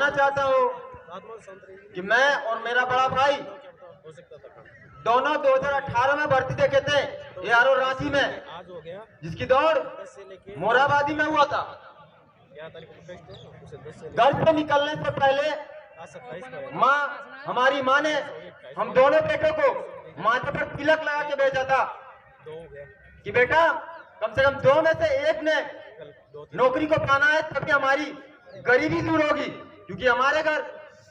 बताना चाहता हूँ कि मैं और मेरा बड़ा भाई दोनों 2018 में भर्ती देखे थे ARO रांची में, जिसकी दौड़ मोराबादी में हुआ था। घर से निकलने से पहले हमारी माँ ने हम दोनों बेटों को माथे पर तिलक लगा के भेजा था कि बेटा कम से कम 2 में से एक ने नौकरी को पाना है, तभी हमारी गरीबी दूर होगी, क्योंकि हमारे घर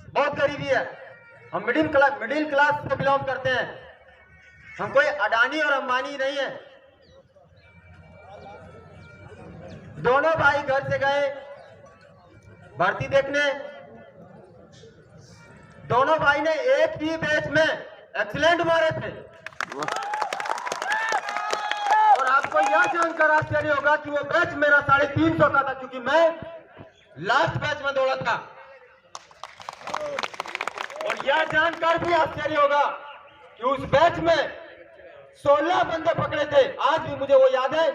बहुत गरीबी है। हम मिडिल क्लास से बिलोंग करते हैं, हम कोई अडानी और अंबानी नहीं है। दोनों भाई घर से गए भर्ती देखने। दोनों भाई ने एक ही बैच में एक्सीलेंट मारे थे। और आपको यह जानकर आश्चर्य होगा कि वो बैच मेरा 350 का था, क्योंकि मैं लास्ट बैच में दौड़ा था। और यह जानकर भी आश्चर्य होगा कि उस बैच में 16 बंदे पकड़े थे। आज भी मुझे वो याद है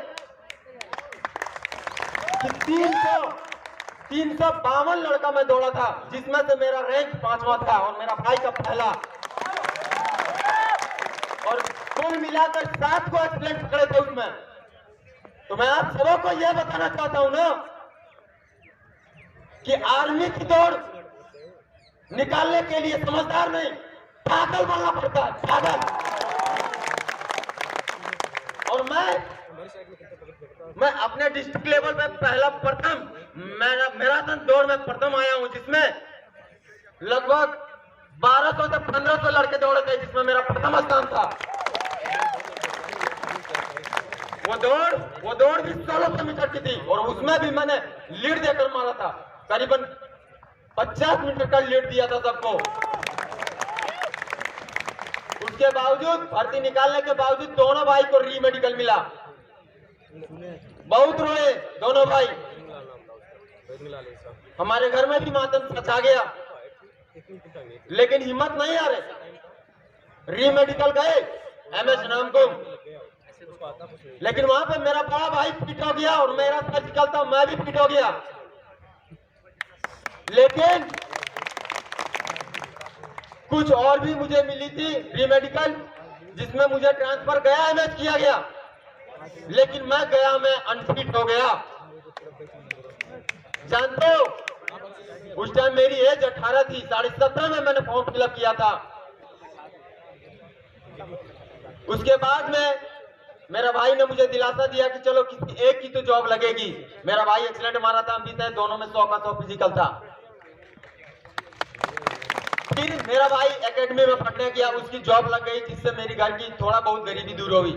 कि 352 लड़का मैं दौड़ा था, जिसमें से मेरा रैंक 5वां था और मेरा भाई का पहला। और कुल मिलाकर 7 को एक्सीलेंट पकड़े थे उसमें। तो मैं आप सबों को यह बताना चाहता हूं ना कि आर्मी की दौड़ निकालने के लिए समझदार नहीं, पागल बनना पड़ता है, पागल। और मैं अपने डिस्ट्रिक्ट लेवल पे पहला प्रथम मैराथन दौड़ में प्रथम आया हूं, जिसमें लगभग 1200 से 1500 लड़के दौड़े थे, जिसमें मेरा प्रथम स्थान था। वो दौड़ भी 1600 मीटर की थी और उसमें भी मैंने लीड देकर मारा था। करीबन 50 मीटर का लीड दिया था सबको। उसके बावजूद भर्ती निकालने के बावजूद दोनों भाई को री मेडिकल मिला। बहुत रोए दोनों भाई। हमारे घर में भी मातम सचा गया, लेकिन हिम्मत नहीं आ रही। री मेडिकल गए MS नाम को, लेकिन वहां पे मेरा बड़ा भाई फिट हो गया और मेरा सर्जिकल था, मैं भी फिट हो गया। लेकिन कुछ और भी मुझे मिली थी री मेडिकल, जिसमें मुझे ट्रांसफर गया MS किया गया, लेकिन मैं गया मैं अनफिट हो गया। जानते हो उस टाइम मेरी एज 18 थी, 17.5 में मैंने फॉर्म फिलअप किया था। उसके बाद में मेरा भाई ने मुझे दिलासा दिया कि चलो किसी एक की तो जॉब लगेगी। मेरा भाई एक्सीलेंट मारा था, अभी तक दोनों में 100 का 100 फिजिकल था। फिर मेरा भाई एकेडमी में पढ़ने गया, उसकी जॉब लग गई, जिससे मेरी घर की थोड़ा बहुत गरीबी दूर हो गई।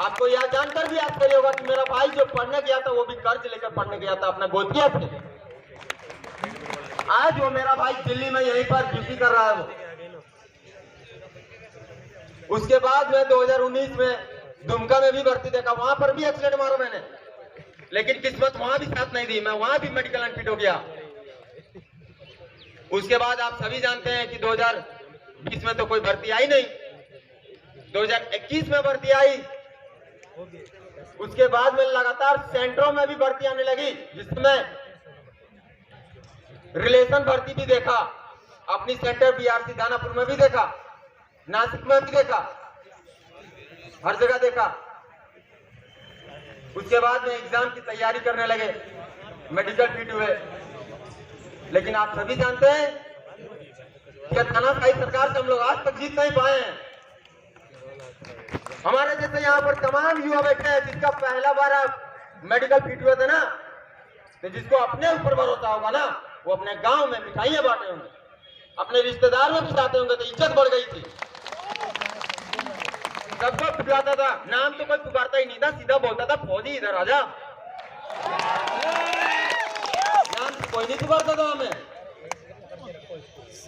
आपको यह जानकर भी आश्चर्य होगा कि मेरा भाई जो पढ़ने गया था वो भी कर्ज लेकर पढ़ने गया था अपना गोतिया से। आज वो मेरा भाई दिल्ली में यहीं पर ड्यूटी कर रहा है वो। उसके बाद में 2019 में दुमका में भी भर्ती देखा, वहां पर भी एक्सीडेंट मारा मैंने, लेकिन किस्मत वहां भी साथ नहीं दी, मैं वहां भी मेडिकल अनफिट हो गया। उसके बाद आप सभी जानते हैं कि 2020 में तो कोई भर्ती आई नहीं, 2021 में भर्ती आई। उसके बाद में लगातार सेंटरों में भी भर्ती आने लगी, जिसमें रिलेशन भर्ती भी देखा, अपनी सेंटर BRC दानापुर में भी देखा, नासिक में भी देखा, हर जगह देखा। उसके बाद में एग्जाम की तैयारी करने लगे, मेडिकल फिट हुए। लेकिन आप सभी जानते हैं कि तानाशाही सरकार से हम लोग आज तक जीत नहीं पाए हैं। हमारे जैसे यहाँ पर तमाम युवा बैठे हैं, जिसका पहला बार आप मेडिकल फिट हुए थे ना, तो जिसको अपने ऊपर भरोसा होगा ना, वो अपने गांव में मिठाइयां बांटे होंगे, अपने रिश्तेदार में भी जाते होंगे, तो इज्जत बढ़ गई थी। सबको पुकारता था, नाम तो कोई पुकारता ही नहीं था, सीधा बोलता था फौजी इधर आजा। नाम कोई नहीं पुकारता था हमें।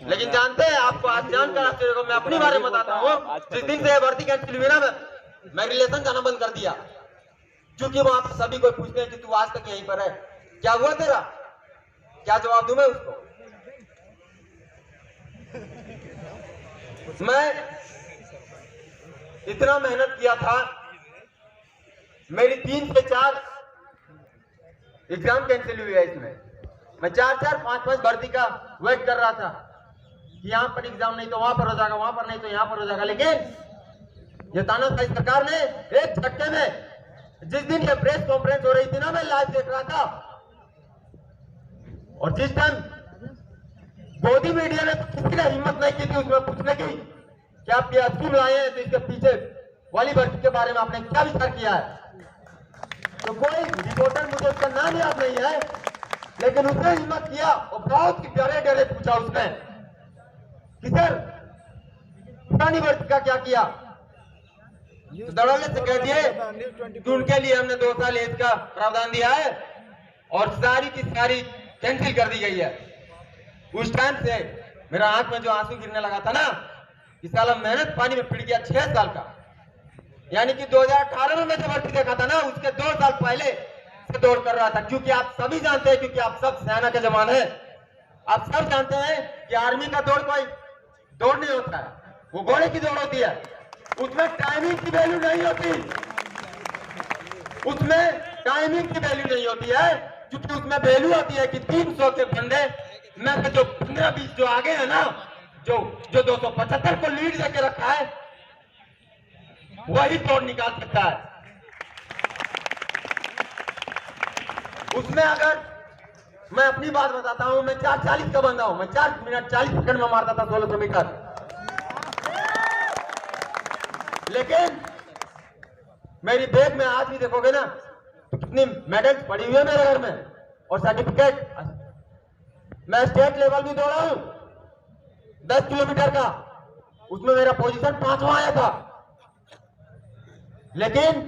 लेकिन जानते हैं, आपको आज जानकर आश्चर्य होगा, मैं अपनी बारे में बताता हूँ। जिस दिन से भर्ती कैंसिल हुई ना, मैं रिलेशन जाना बंद कर दिया, क्योंकि वहां पर सभी कोई पूछते हैं कि तू आज तक यहीं पर है, क्या हुआ तेरा, क्या जवाब दूं मैं उसको। मैं इतना मेहनत किया था, मेरी 3 से 4 एग्जाम कैंसिल हुई है इसमें। मैं 4-4, 5-5 भर्ती का वेट कर रहा था कि यहाँ पर एग्जाम नहीं तो वहां पर हो जाएगा, वहां पर नहीं तो यहाँ पर हो जाएगा। लेकिन ये तानाशाही सरकार ने एक झटके में, जिस दिन ये प्रेस कॉन्फ्रेंस हो रही थी ना, मैं लाइव देख रहा था, और जिस टाइम मोदी मीडिया ने किसी ने हिम्मत नहीं की थी उसमें पूछने की कि आप PSQ लाए हैं तो इसके पीछे वाली भर्ती के बारे में आपने क्या विचार किया है, तो कोई रिपोर्टर, मुझे उसका नाम याद नहीं है, लेकिन उसने हिम्मत किया और बहुत ही डरे डरे पूछा उसने कि सर पुरानी भर्ती का क्या किया, तो दड़ौले से कह दिए कि उनके लिए हमने 2 साल एज का प्रावधान दिया है और सारी की सारी कैंसिल कर दी गई है। उस टाइम से मेरा आंख में जो आंसू गिरने लगा था ना, कि साला मेहनत पानी में फिर गया 6 साल का, यानी कि 2018 में मैं जो भर्ती देखा था ना, उसके 2 साल पहले से दौड़ कर रहा था। क्योंकि आप सभी जानते हैं, क्योंकि आप सब सेना के जवान हैं, आप सब जानते हैं कि आर्मी का दौड़ कोई दौड़ नहीं होता है, वो घोड़े की दौड़ होती है। उसमें टाइमिंग की वैल्यू नहीं होती, उसमें टाइमिंग की वैल्यू नहीं होती है, क्योंकि उसमें वैल्यू होती है कि 300 के बंदे में से जो 15-20 जो आगे है ना, जो 275 को लीड देके रखा है, वही तोड़ निकाल सकता है। उसमें अगर मैं अपनी बात बताता हूं, मैं 4:40 का बंदा हूं, मैं 4 मिनट 40 सेकंड में मारता था 1600 मीटर, लेकिन मेरी बैग में आज भी देखोगे ना तो कितनी मेडल्स पड़ी हुई है मेरे घर में और सर्टिफिकेट। मैं स्टेट लेवल भी दौड़ा हूं 10 किलोमीटर का, उसमें मेरा पोजीशन 5वां आया था। लेकिन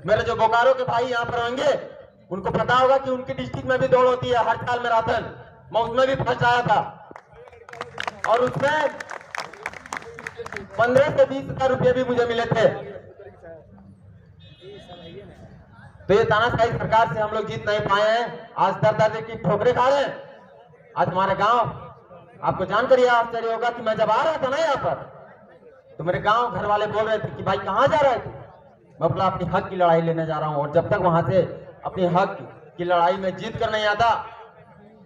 मेरे जो बोकारो के भाई यहाँ पर होंगे, उनको पता होगा कि उनकी डिस्ट्रिक्ट में भी दौड़ होती है हर साल मैराथन, मैं उसमें भी फर्स्ट आया था और उसमें 15 से 20 हजार रुपये भी मुझे मिले थे। तो ये तानाशाही सरकार से हम लोग जीत नहीं पाए हैं, आज दर की ठोकरें खा रहे हैं। आज हमारे गांव, आपको जानकर यह आश्चर्य होगा कि मैं जब आ रहा था ना यहाँ पर, तो मेरे गांव घर वाले बोल रहे थे कि भाई कहाँ जा रहे थे, मैं बोला अपनी हक की लड़ाई लेने जा रहा हूं, और जब तक वहां से अपनी हक की लड़ाई में जीत कर नहीं आता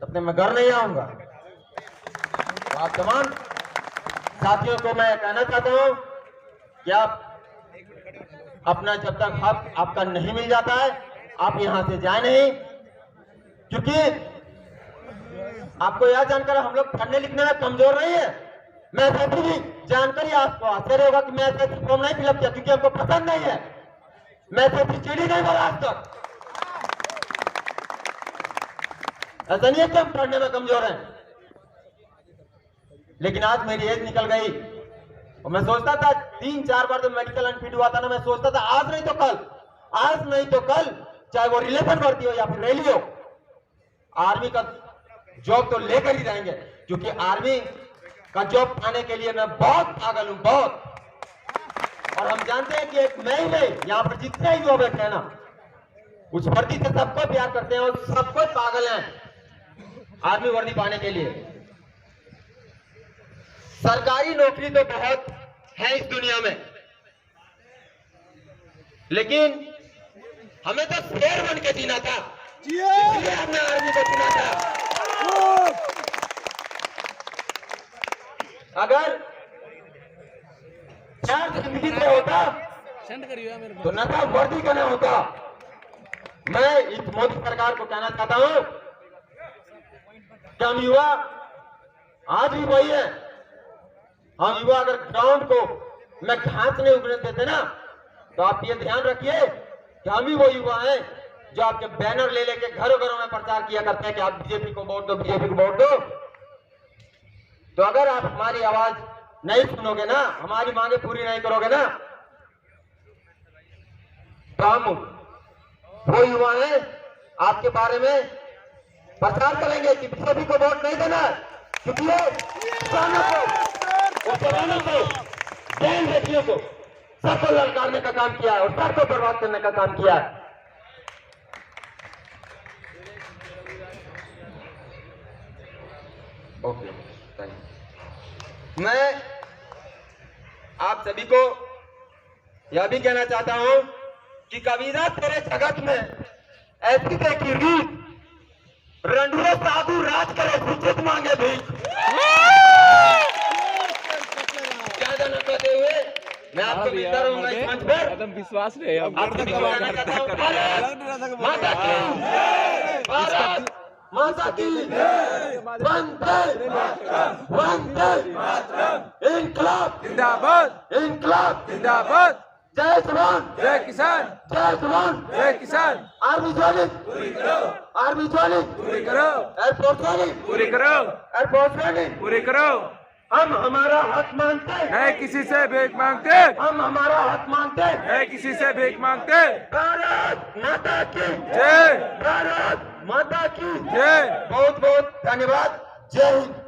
तब तक मैं घर नहीं आऊंगा। तो आप तमाम साथियों को मैं कहना चाहता हूं कि आप अपना जब तक हक आपका नहीं मिल जाता है, आप यहां से जाए नहीं, क्योंकि आपको यह जानकर हम लोग पढ़ने लिखने में कमजोर नहीं है। मैं ऐसी भी जानकर ही आपको आश्चर्य होगा कि मैं ऐसे फॉर्म नहीं फिलअप किया, क्योंकि हमको पसंद नहीं है। मैं ऐसी चिड़ी नहीं बोला आज तक, ऐसा नहीं है कि हम पढ़ने में कमजोर हैं, लेकिन आज मेरी एज निकल गई और मैं सोचता था 3-4 बार जब मेडिकल अनफिट हुआ था ना, मैं सोचता था आज नहीं तो कल, आज नहीं तो कल, चाहे वो रिलेशन भर्ती हो या फिर रैली हो, आर्मी का जॉब तो लेकर ही रहेंगे, क्योंकि आर्मी का जॉब पाने के लिए मैं बहुत पागल हूं, बहुत। और हम जानते हैं कि एक मैं ही नहीं, यहाँ पर जितने ही लोग बैठे हैं ना, उस भर्ती से सबको प्यार करते हैं और सबको पागल हैं आर्मी वर्दी पाने के लिए। सरकारी नौकरी तो बहुत है इस दुनिया में, लेकिन हमें तो शेर बन के जीना था, इसलिए हमने आर्मी को चुना था। अगर प्यार जिंदगी से होता तो नशा वर्दी का नहीं होता। मैं इस मोदी सरकार को कहना चाहता हूं कि हम युवा आज भी वही है, हम युवा अगर ग्राउंड को में घास नहीं उगने देते ना, तो आप ये ध्यान रखिए कि हम ही वो युवा हैं जो आपके बैनर ले लेके घरों घरों में प्रचार किया करते हैं कि आप बीजेपी को वोट दो, बीजेपी को वोट दो। तो अगर आप हमारी आवाज नहीं सुनोगे ना, हमारी मांगे पूरी नहीं करोगे ना, तो हम वो युवा हैं आपके बारे में प्रचार करेंगे कि बीजेपी को वोट नहीं देना, क्योंकि वो जवानों को, बहन बेटियों को, सबको ललकारने का काम किया है और सबको बर्बाद करने का काम किया है। ओके, मैं आप सभी को यह भी कहना चाहता हूं कि कबीरा तेरे जगत में ऐसी देखी रीत रणधीर साधु राज करे उचित मांगे भी। ज्यादा न कहते हुए मैं आपको मिलता रहूंगा इस मंच पर। एकदम विश्वास नहीं है माता की भारत माता की वंदे वंदे इनकलाब जिंदाबाद इनकलाब जिंदाबाद। जय जवान जय किसान जय जवान जय किसान। आर्मी ज्वाइनिंग आर्मी ज्वाइनिंग पूरी करो एयरफोर्स ज्वाइनिंग पूरी करो एयरफोर्स ज्वाइनिंग पूरी करो। हम हमारा हक मांगते है किसी से भीख मांगते हम हमारा हक मांगते है किसी से भीख मांगते। भारत माता की जय भारत माता की जय। बहुत बहुत धन्यवाद। जय हिंद।